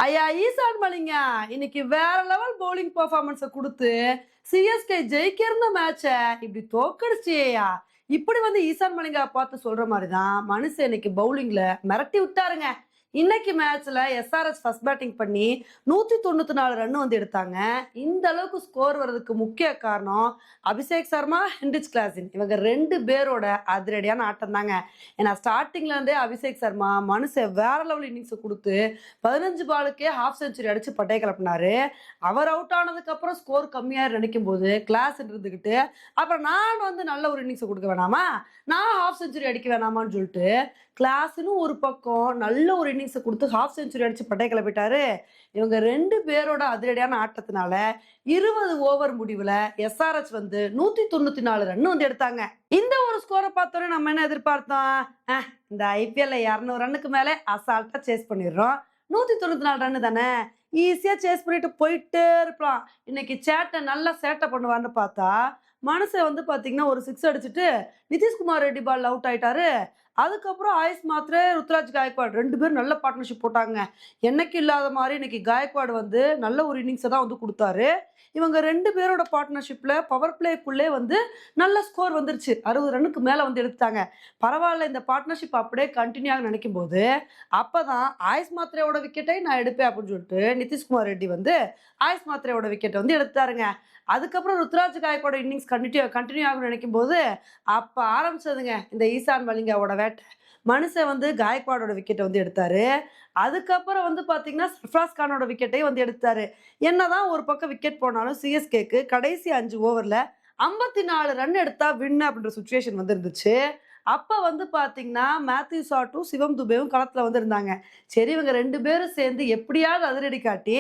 ஐயா ஈசான் மலிங்க இன்னைக்கு வேற லெவல் பவுலிங் பெர்ஃபார்மன்ஸ கொடுத்து சிஎஸ்கே ஜெயிக்கிறந்த மேட்ச இப்படி தோக்கடிச்சியா. இப்படி வந்து ஈசான் மலிங்கா பார்த்து சொல்ற மாதிரிதான் மனுஷன் இன்னைக்கு பவுலிங்ல மிரட்டி விட்டாருங்க. இன்னைக்கு மேட்ச்ல எஸ்ஆர்எச் ஃபர்ஸ்ட் பேட்டிங் பண்ணி 194 ரன் வந்து எடுத்தாங்க. இந்த அளவுக்கு ஸ்கோர் வர்றதுக்கு முக்கிய காரணம் அபிஷேக் சர்மா, ஹென்ரிச் கிளாசன் இவங்க ரெண்டு பேரோட அதிரடியான ஆட்டம் தாங்க. ஏன்னா ஸ்டார்டிங்ல இருந்தே அபிஷேக் சர்மா மனுஷன் வேற லெவல் இன்னிங்ஸ் கொடுத்து 15 பாலுக்கே ஹாஃப் செஞ்சுரி அடிச்சு பட்டை கிளப்பினாரு. அவர் அவுட் ஆனதுக்கு அப்புறம் ஸ்கோர் கம்மியா நினைக்கும் போது கிளாஸ் இருந்துகிட்டு அப்புறம் நான் வந்து நல்ல ஒரு இன்னிங்ஸ் கொடுக்க வேணாமா, நான் ஹாஃப் செஞ்சுரி அடிக்க வேணாமான்னு சொல்லிட்டு கிளாஸ்னு ஒரு பக்கம் நல்ல ஒரு இன்னிங்ஸை கொடுத்து ஹாஃப் செஞ்சுரி அடிச்சு பட்டை கிளப்பிட்டாரு. இவங்க ரெண்டு பேரோட அதிரடியான ஆட்டத்தினால 20 ஓவர் முடிவுல எஸ்ஆர்எச் வந்து 194 ரன் வந்து எடுத்தாங்க. இந்த ஒரு ஸ்கோரை பார்த்தோன்னே நம்ம என்ன எதிர்பார்த்தோம், இந்த ஐபிஎல்ல 200 ரன்னுக்கு மேலே அசால்ட்டா சேஸ் பண்ணிடுறோம், 194 ரன் தானே, ஈஸியா சேஸ் பண்ணிட்டு போயிட்டே இருக்கலாம், இன்னைக்கு சேட்டை நல்லா சேட்டை பண்ணுவான்னு பார்த்தா மனுஷன் வந்து பாத்தீங்கன்னா ஒரு 6 அடிச்சுட்டு நிதிஷ்குமார் ரெட்டி பால் அவுட் ஆயிட்டாரு. அதுக்கப்புறம் ஆயுஷ் மாத்ரே, ருத்ராஜ் காயக்வாட் ரெண்டு பேரும் நல்ல பார்ட்னர்ஷிப் போட்டாங்க. என்னைக்கு இல்லாத மாதிரி இன்னைக்கு காயக்வாட் வந்து நல்ல ஒரு இன்னிங்ஸை தான் வந்து கொடுத்தாரு. இவங்க ரெண்டு பேரோட பார்ட்னர்ஷிப்ல பவர் பிளேக்குள்ளே வந்து நல்ல ஸ்கோர் வந்துருச்சு, 60 ரன்னுக்கு மேல வந்து எடுத்தாங்க. பரவாயில்ல, இந்த பார்ட்னர்ஷிப் அப்படியே கண்டினியூ ஆக நினைக்கும் போது அப்பதான் ஆயுஷ் மாத்ரேவோட விக்கெட்டை நான் எடுப்பேன் அப்படின்னு சொல்லிட்டு நிதிஷ்குமார் ரெட்டி வந்து ஆயுஷ் மாத்ரேவோட விக்கெட்டை வந்து எடுத்தாருங்க. அதுக்கப்புறம் ருத்ராஜ் காயக்கோட இன்னிங்ஸ் கண்டினியூ ஆகும் நினைக்கும் போது அப்ப ஆரம்பிச்சதுங்க இந்த ஈசான் மலிங்காவோட வேட்டை. மனுஷன் வந்து காயக்வாடோட விக்கெட்டை வந்து எடுத்தாரு. அதுக்கப்புறம் வந்து பாத்தீங்கன்னா சர்ஃப்ராஸ் கானோட விக்கெட்டையும் வந்து எடுத்தாரு. என்னதான் ஒரு பக்கம் விக்கெட் போனாலும் சிஎஸ்கேக்கு கடைசி 5 ஓவர்ல 54 ரன் எடுத்தா வின் அப்படின்ற சுச்சுவேஷன் வந்து இருந்துச்சு. அப்ப வந்து பாத்தீங்கன்னா மேத்யூ சாட்டும் சிவம் துபேவும் களத்துல வந்து இருந்தாங்க. சரி, இவங்க ரெண்டு பேரும் சேர்ந்து எப்படியாவது அதிரடி காட்டி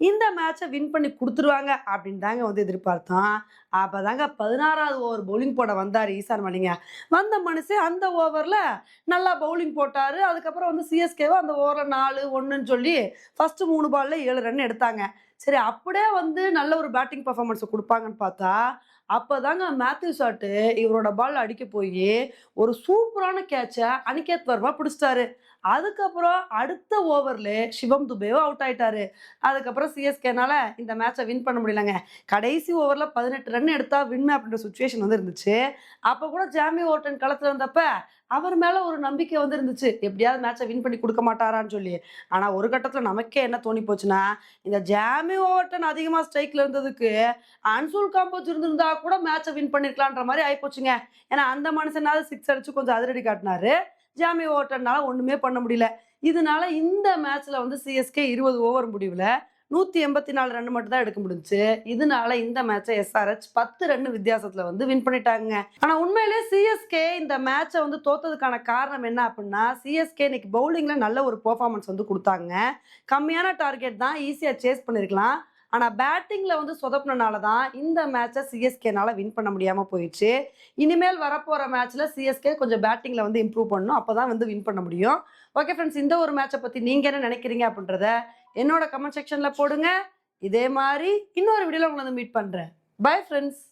இந்த மேட்சை வின் பண்ணி கொடுத்துருவாங்க அப்படின்னு தாங்க வந்து எதிர்பார்த்தோம். அப்பதாங்க 16வது ஓவர் பவுலிங் போட வந்தார் ஈசான் மலிங்க. வந்த மனுஷன் அந்த ஓவர்ல நல்லா பவுலிங் போட்டாரு. அதுக்கப்புறம் வந்து சிஎஸ்கேவை அந்த ஓவர்ல 4-1ன்னு சொல்லி ஃபர்ஸ்ட் 3 பால்ல 7 ரன் எடுத்தாங்க. சரி, அப்படியே வந்து நல்ல ஒரு பேட்டிங் பர்ஃபார்மன்ஸ் கொடுப்பாங்கன்னு பார்த்தா அப்பதாங்க மேத்யூ சாட்டு இவரோட பால் அடிக்க போய் ஒரு சூப்பரான கேட்சை அனிகேத் வர்மா பிடிச்சிட்டாரு. அதுக்கப்புறம் அடுத்த ஓவர்ல சிவம் துபேவோ அவுட் ஆயிட்டாரு. அதுக்கப்புறம் சிஎஸ்கேனால இந்த மேட்சை வின் பண்ண முடியலங்க. கடைசி ஓவர்ல 18 ரன் எடுத்தா வின் அப்படின்ற சுச்சுவேஷன் வந்து இருந்துச்சு. அப்ப கூட ஜாமி ஓர்டன் களத்துல இருந்தப்ப அவர் மேல ஒரு நம்பிக்கை வந்து இருந்துச்சு, எப்படியாவது மேட்சை வின் பண்ணி கொடுக்க மாட்டாரான்னு சொல்லி. ஆனா ஒரு கட்டத்துல நமக்கே என்ன தோணி போச்சுன்னா, இந்த ஜாமி ஓவர்டன் அதிகமா ஸ்ட்ரைக்ல இருந்ததுக்கு அன்சுல் காம்போஸ் இருந்திருந்தா கூட மேட்சை வின் பண்ணிருக்கலான்ற மாதிரி ஆயிப்போச்சுங்க. ஏன்னா அந்த மனுஷனாவது 6 அடிச்சு கொஞ்சம் அதிரடி காட்டினாரு. ஜாமி ஓட்டனால ஒண்ணுமே பண்ண முடியல. இதனால இந்த மேட்ச்ல வந்து சிஎஸ்கே 20 ஓவர் முடிவுல 184 ரன் மட்டும் தான் எடுக்க முடிஞ்சுச்சு. இதனால இந்த மேட்சை எஸ்ஆர்எச் 10 ரன் வித்தியாசத்துல வந்து வின் பண்ணிட்டாங்க. ஆனா உண்மையிலேயே சிஎஸ்கே இந்த மேட்சை வந்து தோத்ததுக்கான காரணம் என்ன அப்படின்னா, சிஎஸ்கே இன்னைக்கு பவுலிங்ல நல்ல ஒரு பெர்ஃபார்மன்ஸ் வந்து கொடுத்தாங்க. கம்மியான டார்கெட் தான், ஈஸியா சேஸ் பண்ணிருக்கலாம். ஆனா பேட்டிங்ல வந்து சொதப்பினால தான் இந்த மேட்சை சிஎஸ்கேனால வின் பண்ண முடியாம போயிடுச்சு. இனிமேல் வரப்போற மேட்ச்ல சிஎஸ்கே கொஞ்சம் பேட்டிங்ல வந்து இம்ப்ரூவ் பண்ணணும், அப்பதான் வந்து வின் பண்ண முடியும். ஓகே ஃப்ரெண்ட்ஸ், இந்த ஒரு மேட்சை பத்தி நீங்க என்ன நினைக்கிறீங்க அப்படின்றத என்னோட கமெண்ட் செக்ஷன்ல போடுங்க. இதே மாதிரி இன்னொரு வீடியோல உங்களை வந்து மீட் பண்றேன். Bye friends.